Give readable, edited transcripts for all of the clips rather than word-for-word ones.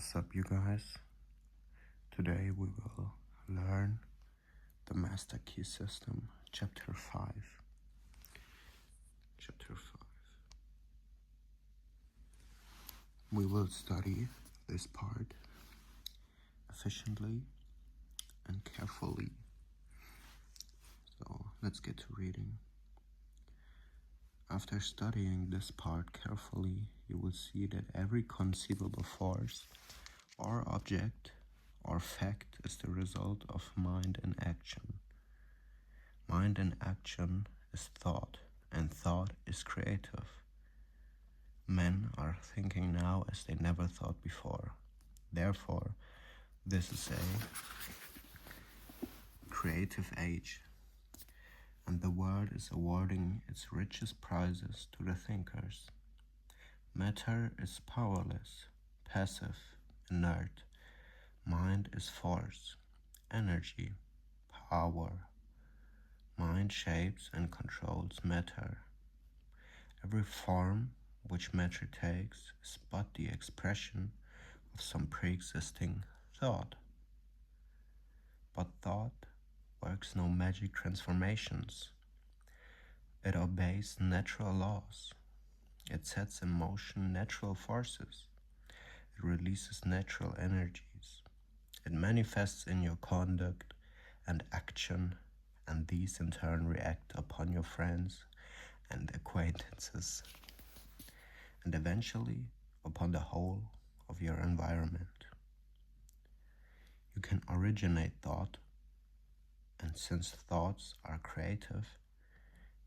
What's up, you guys? Today we will learn the Master Key System, Chapter 5. Chapter 5. We will study this part efficiently and carefully. So let's get to reading. After studying this part carefully, you will see that every conceivable force or object or fact is the result of mind and action. Mind and action is thought, and thought is creative. Men are thinking now as they never thought before. Therefore, this is a creative age, and the world is awarding its richest prizes to the thinkers. Matter is powerless, passive, inert. Mind is force, energy, power. Mind shapes and controls matter. Every form which matter takes is but the expression of some pre-existing thought. But thought works no magic transformations. It obeys natural laws. It sets in motion natural forces. It releases natural energies. It manifests in your conduct and action, and these in turn react upon your friends and acquaintances, and eventually upon the whole of your environment. You can originate thought, and since thoughts are creative,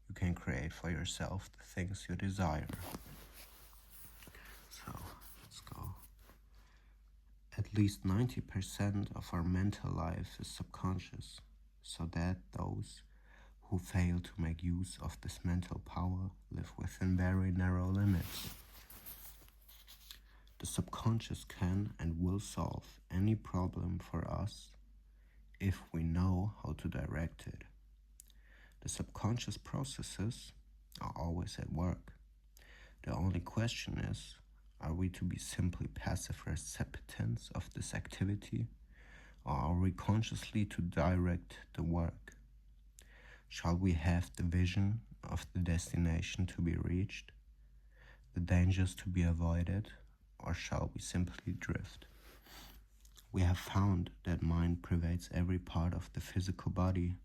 you can create for yourself the things you desire. So, let's go. At least 90% of our mental life is subconscious, so that those who fail to make use of this mental power live within very narrow limits. The subconscious can and will solve any problem for us if we know how to direct it. The subconscious processes are always at work. The only question is, are we to be simply passive recipients of this activity, or are we consciously to direct the work? Shall we have the vision of the destination to be reached, the dangers to be avoided, or shall we simply drift? We have found that mind pervades every part of the physical body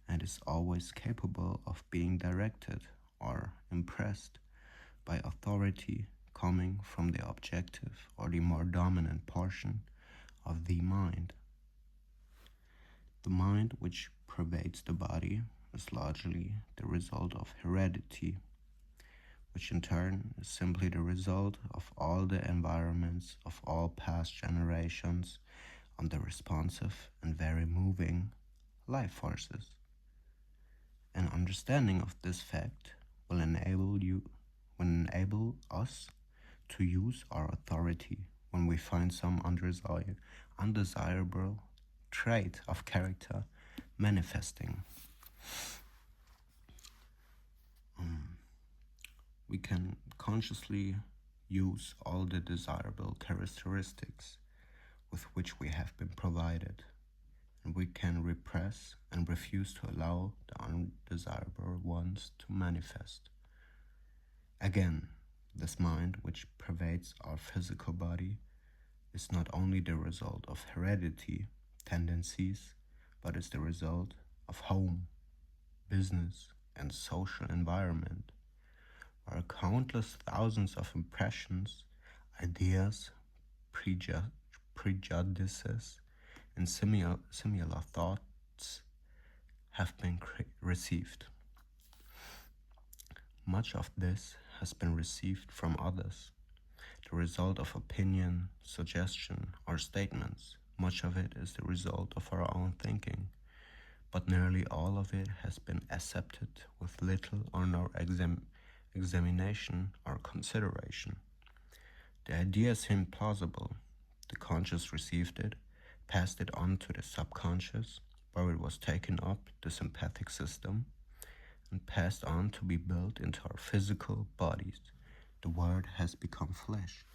and is always capable of being directed or impressed by authority coming from the objective or the more dominant portion of the mind. The mind which pervades the body is largely the result of heredity, which in turn is simply the result of all the environments of all past generations on the responsive and very moving life forces. An understanding of this fact will enable us to use our authority when we find some undesirable trait of character manifesting. We can consciously use all the desirable characteristics with which we have been provided, and we can repress and refuse to allow the undesirable ones to manifest. Again, this mind which pervades our physical body is not only the result of heredity, tendencies, but is the result of home, business, and social environment, where countless thousands of impressions, ideas, prejudices, and similar thoughts have been received. Much of this has been received from others, the result of opinion, suggestion, or statements. Much of it is the result of our own thinking, but nearly all of it has been accepted with little or no examination or consideration. The idea seemed plausible. The conscious received it, passed it on to the subconscious, where it was taken up the sympathetic system, and passed on to be built into our physical bodies. The word has become flesh.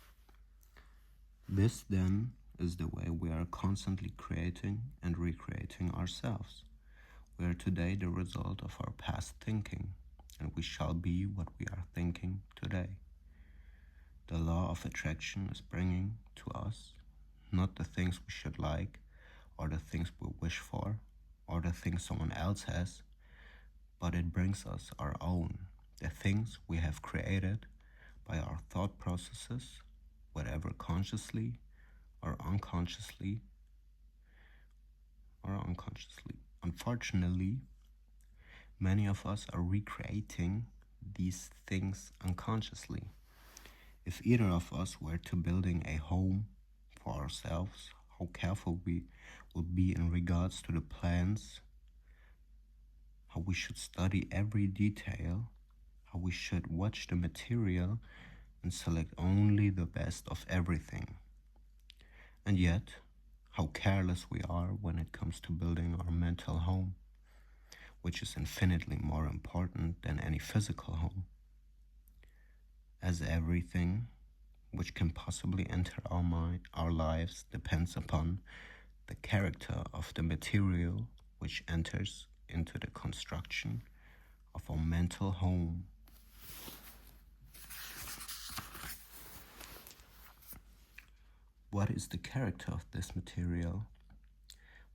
This then is the way we are constantly creating and recreating ourselves. We are today the result of our past thinking, and we shall be what we are thinking today. The law of attraction is bringing to us not the things we should like, or the things we wish for, or the things someone else has, but it brings us our own, the things we have created by our thought processes, whether consciously or unconsciously Unfortunately, many of us are recreating these things unconsciously. If either of us were to building a home for ourselves, how careful we would be in regards to the plans, how we should study every detail, how we should watch the material and select only the best of everything. And yet, how careless we are when it comes to building our mental home, which is infinitely more important than any physical home, as everything which can possibly enter our mind, our lives, depends upon the character of the material which enters into the construction of our mental home. What is the character of this material?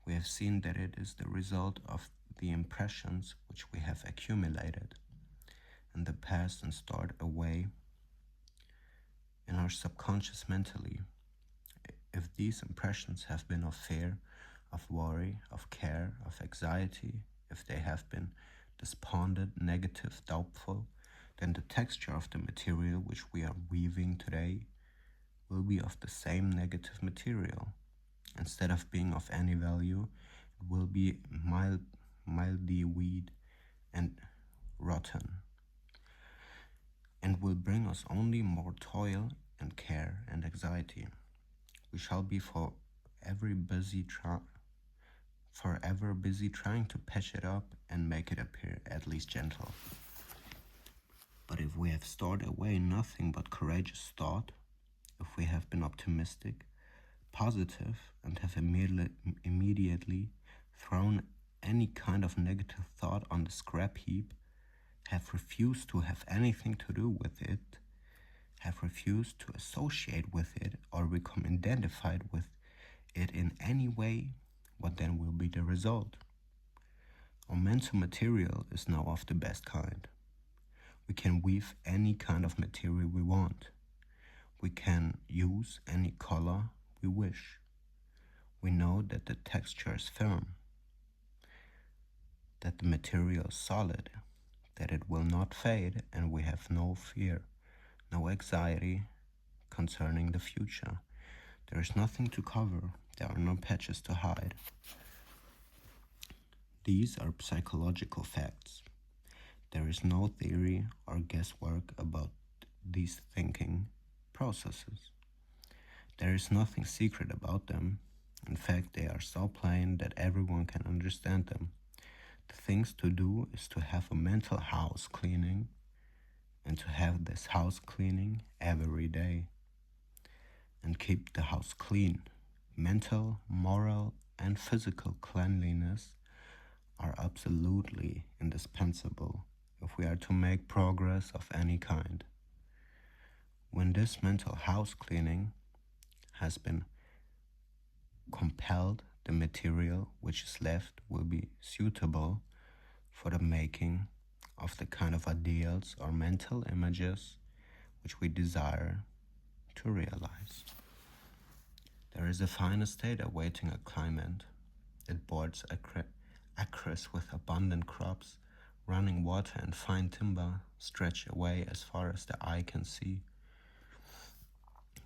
We have seen that it is the result of the impressions which we have accumulated in the past and stored away in our subconscious mentally. If these impressions have been of fear, of worry, of care, of anxiety, if they have been despondent, negative, doubtful, then the texture of the material which we are weaving today will be of the same negative material. Instead of being of any value, it will be mildly weed and rotten, and will bring us only more toil and care and anxiety. We shall be forever busy trying to patch it up and make it appear at least gentle. But if we have stored away nothing but courageous thought, if we have been optimistic, positive, and have immediately thrown any kind of negative thought on the scrap heap, have refused to have anything to do with it, have refused to associate with it or become identified with it in any way, what then will be the result? Our mental material is now of the best kind. We can weave any kind of material we want. We can use any color we wish. We know that the texture is firm, that the material is solid, that it will not fade, and we have no fear, no anxiety concerning the future. There is nothing to cover, there are no patches to hide. These are psychological facts. There is no theory or guesswork about these thinking processes. There is nothing secret about them. In fact, they are so plain that everyone can understand them. The things to do is to have a mental house cleaning and to have this house cleaning every day and keep the house clean. Mental, moral, and physical cleanliness are absolutely indispensable if we are to make progress of any kind. When this mental house cleaning has been compelled, the material which is left will be suitable for the making of the kind of ideals or mental images which we desire to realize. There is a fine estate awaiting a claimant. It boards acres with abundant crops, running water and fine timber stretch away as far as the eye can see.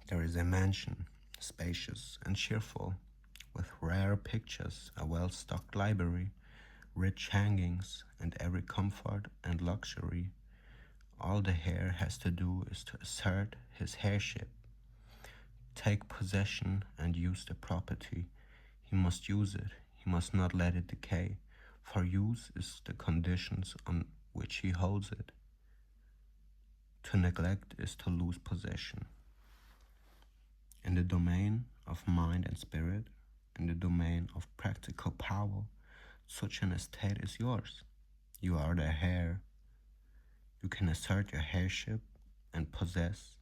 There is a mansion, spacious and cheerful, with rare pictures, a well-stocked library, rich hangings, and every comfort and luxury. All the heir has to do is to assert his heirship, take possession and use the property. He must use it, he must not let it decay, for use is the conditions on which he holds it. To neglect is to lose possession. In In the domain of mind and spirit, in the domain of practical power, such an estate is yours. You are the heir. You can assert your heirship and possess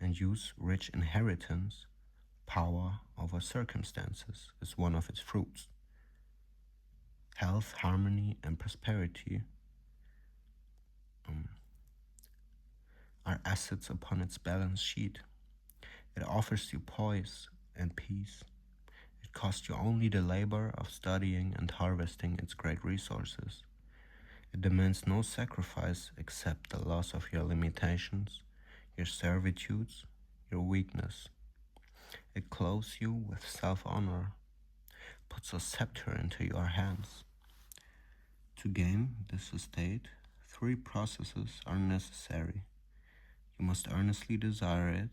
and use rich inheritance. Power over circumstances is one of its fruits. Health, harmony, and prosperity are assets upon its balance sheet. It offers you poise and peace. It costs you only the labor of studying and harvesting its great resources. It demands no sacrifice except the loss of your limitations, your servitudes, your weakness. It clothes you with self-honor, puts a scepter into your hands. To gain this estate, 3 processes are necessary. You must earnestly desire it,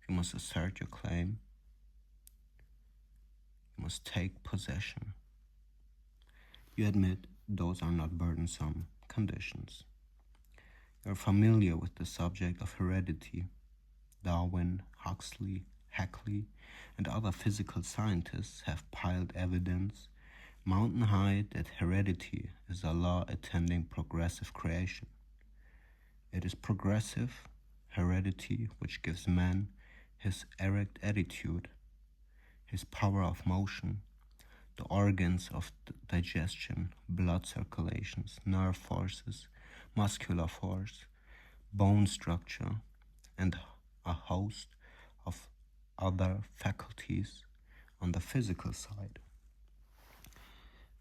you must assert your claim, you must take possession. You admit those are not burdensome conditions. You are familiar with the subject of heredity. Darwin, Huxley, Hackley, and other physical scientists have piled evidence mountain high that heredity is a law attending progressive creation. It is progressive heredity which gives man his erect attitude, his power of motion, the organs of digestion, blood circulations, nerve forces, muscular force, bone structure, and a host of other faculties on the physical side.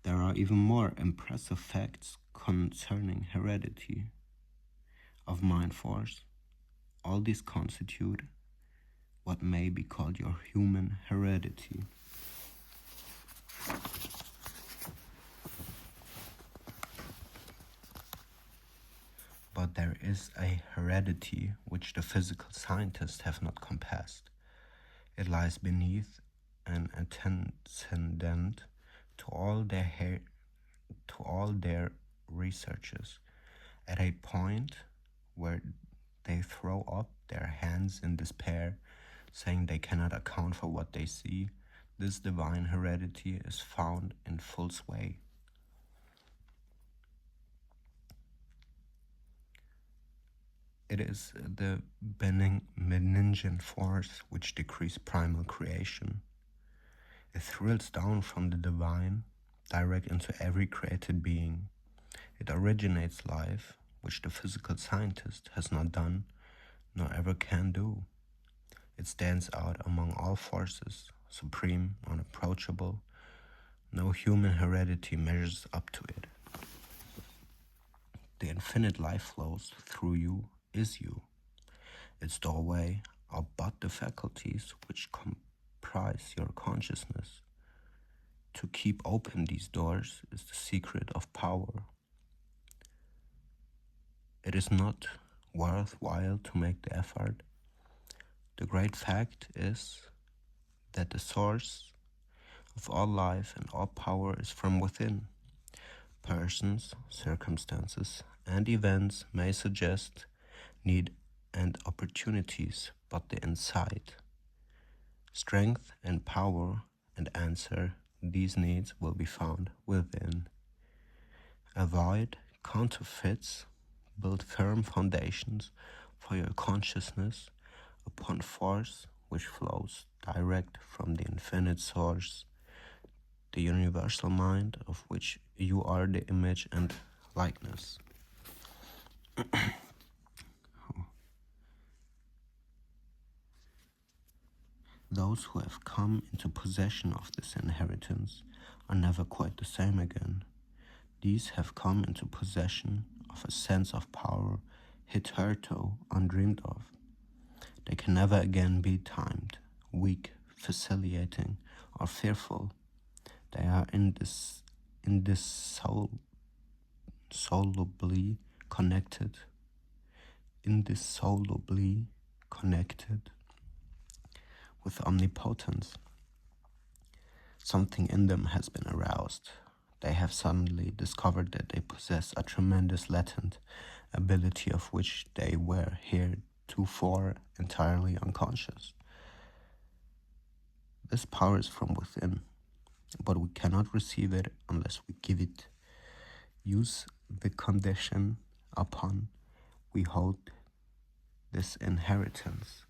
There are even more impressive facts concerning heredity of mind force. All these constitute what may be called your human heredity. But there is a heredity which the physical scientists have not compassed. It lies beneath and antecedent to all their researches, at a point where they throw up their hands in despair, saying they cannot account for what they see. This divine heredity is found in full sway. It is the benignant force which decrees primal creation. It thrills down from the divine, direct into every created being. It originates life, which the physical scientist has not done, nor ever can do. It stands out among all forces, supreme, unapproachable. No human heredity measures up to it. The infinite life flows through you, is you. Its doorway are but the faculties which comprise your consciousness. To keep open these doors is the secret of power. It is not worthwhile to make the effort. The great fact is that the source of all life and all power is from within. Persons, circumstances, and events may suggest need and opportunities, but the insight, strength and power and answer these needs will be found within. Avoid counterfeits, build firm foundations for your consciousness upon force which flows direct from the infinite source, the universal mind of which you are the image and likeness. Those who have come into possession of this inheritance are never quite the same again. These have come into possession of a sense of power hitherto undreamed of. They can never again be timed, weak, vacillating, or fearful. They are indissolubly connected with omnipotence. Something in them has been aroused. They have suddenly discovered that they possess a tremendous latent ability of which they were heretofore entirely unconscious. This power is from within, but we cannot receive it unless we give it. Use the condition upon we hold this inheritance.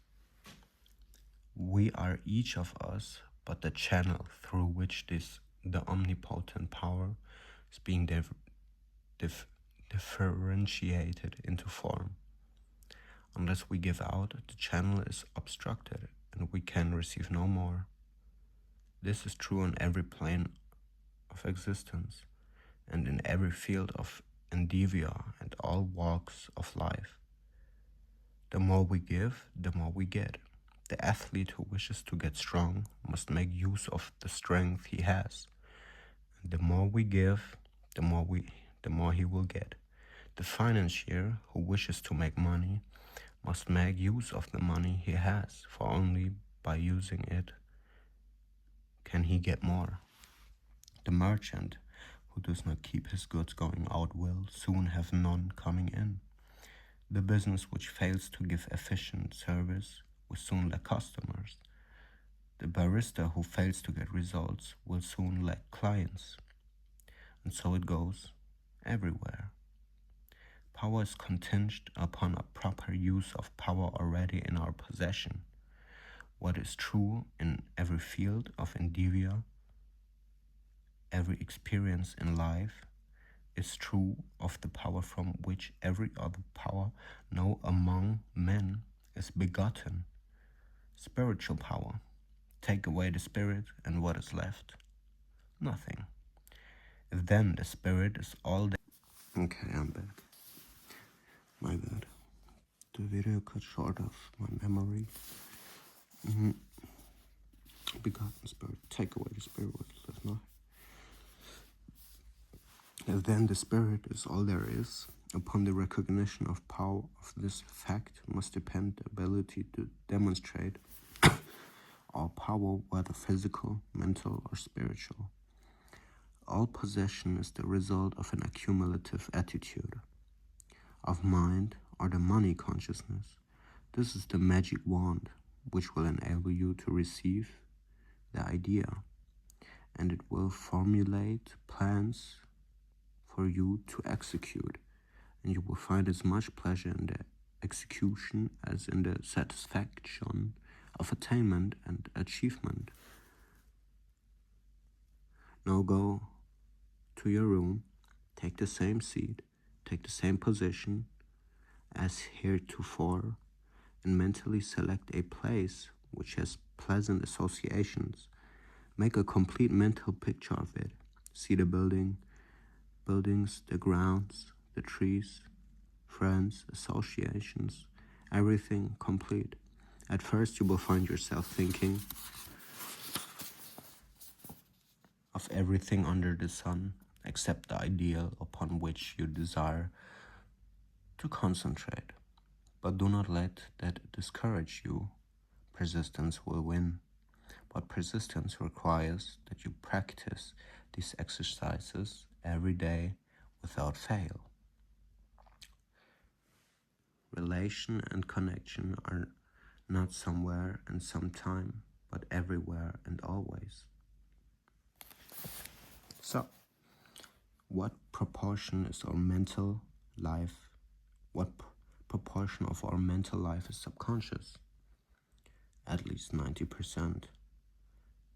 We are each of us but the channel through which the omnipotent power is being differentiated into form. Unless we give out, the channel is obstructed and we can receive no more. This is true on every plane of existence and in every field of endeavor and all walks of life. The more we give, the more we get. The athlete who wishes to get strong must make use of the strength he has. And the more we give, the more he will get. The financier who wishes to make money must make use of the money he has, for only by using it can he get more. The merchant who does not keep his goods going out will soon have none coming in. The business which fails to give efficient service will soon lack customers. The barrister who fails to get results will soon lack clients. And so it goes everywhere. Power is contingent upon a proper use of power already in our possession. What is true in every field of endeavor, every experience in life, is true of the power from which every other power known among men is begotten. Spiritual power. Take away the spirit, and what is left? Nothing. If then the spirit is all that... Okay, I'm back. My bad. The video cut short of my memory. Begotten spirit. Take away the spirit, what is left? Nothing. If then the spirit is all there is, upon the recognition of power of this fact must depend the ability to demonstrate all power, whether physical, mental, or spiritual. All possession is the result of an accumulative attitude of mind or the money consciousness. This is the magic wand which will enable you to receive the idea, and it will formulate plans for you to execute, and you will find as much pleasure in the execution as in the satisfaction of attainment and achievement. Now go to your room, take the same seat, take the same position as heretofore, and mentally select a place which has pleasant associations. Make a complete mental picture of it. See the buildings, the grounds, the trees, friends, associations, everything complete. At first you will find yourself thinking of everything under the sun except the ideal upon which you desire to concentrate. But do not let that discourage you. Persistence will win. But persistence requires that you practice these exercises every day without fail. Relation and connection are not somewhere and sometime, but everywhere and always. So, what proportion is our mental life? What proportion of our mental life is subconscious? At least 90%.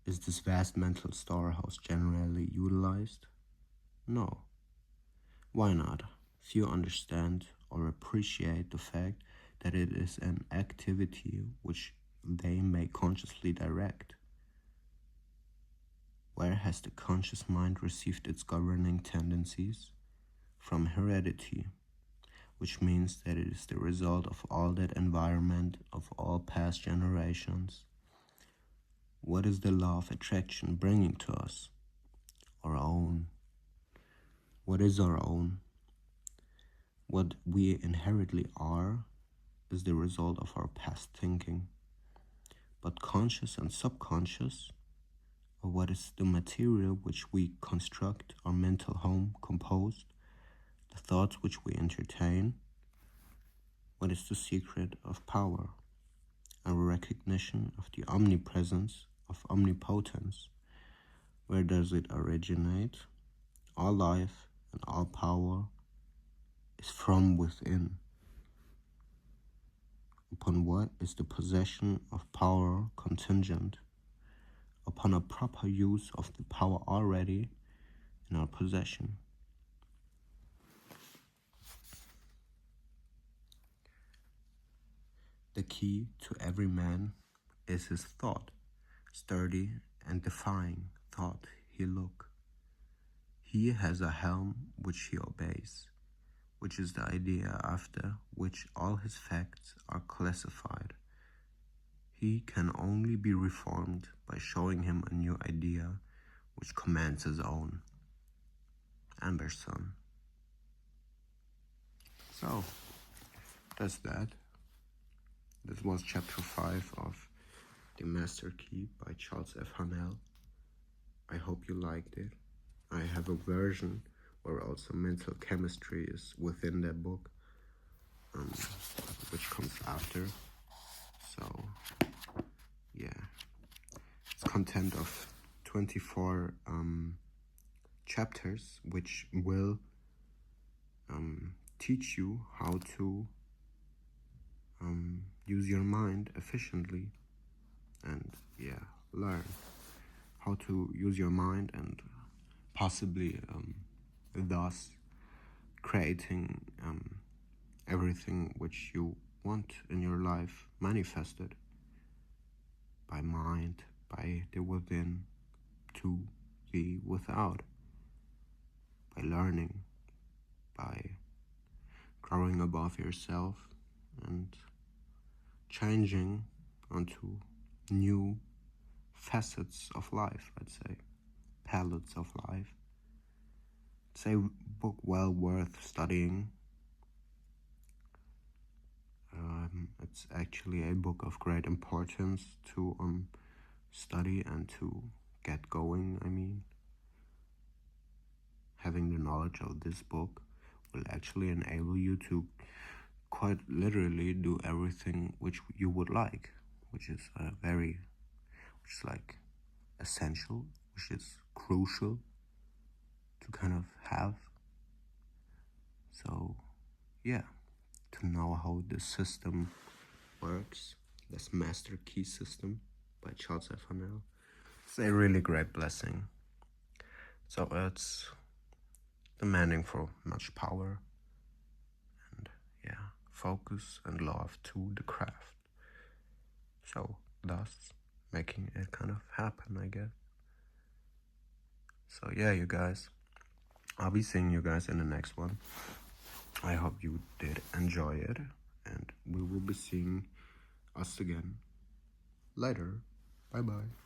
Is this vast mental storehouse generally utilized? No. Why not? Few understand or appreciate the fact that it is an activity which they may consciously direct. Where has the conscious mind received its governing tendencies? From heredity, which means that it is the result of all that environment of all past generations. What is the law of attraction bringing to us? Our own. What is our own? What we inherently are is the result of our past thinking. But conscious and subconscious, or what is the material which we construct our mental home composed, the thoughts which we entertain, what is the secret of power? Our recognition of the omnipresence of omnipotence. Where does it originate? All life and all power is from within. Upon what is the possession of power contingent? Upon a proper use of the power already in our possession. The key to every man is his thought, sturdy and defying thought he look. He has a helm which he obeys, which is the idea after which all his facts are classified. He can only be reformed by showing him a new idea which commands his own. Anderson. So, that's that. This was chapter 5 of The Master Key by Charles F. Haanel. I hope you liked it. I have a version where also mental chemistry is within that book, which comes after. So, yeah. It's content of 24 chapters, which will teach you how to use your mind efficiently and learn how to use your mind and possibly thus creating everything which you want in your life manifested by mind, by the within to the without, by learning, by growing above yourself and changing onto new facets of life, I'd say, palettes of life. It's a book well worth studying. It's actually a book of great importance to study and to get going. I mean, having the knowledge of this book will actually enable you to quite literally do everything which you would like, which is like essential, which is crucial to kind of have. So, yeah, to know how the system works, this Master Key System by Charles F. Haanel, it's a really great blessing. So it's demanding for much power and focus and love to the craft. So thus making it kind of happen, I guess. So yeah, you guys, I'll be seeing you guys in the next one. I hope you did enjoy it, and we will be seeing us again later. Bye bye.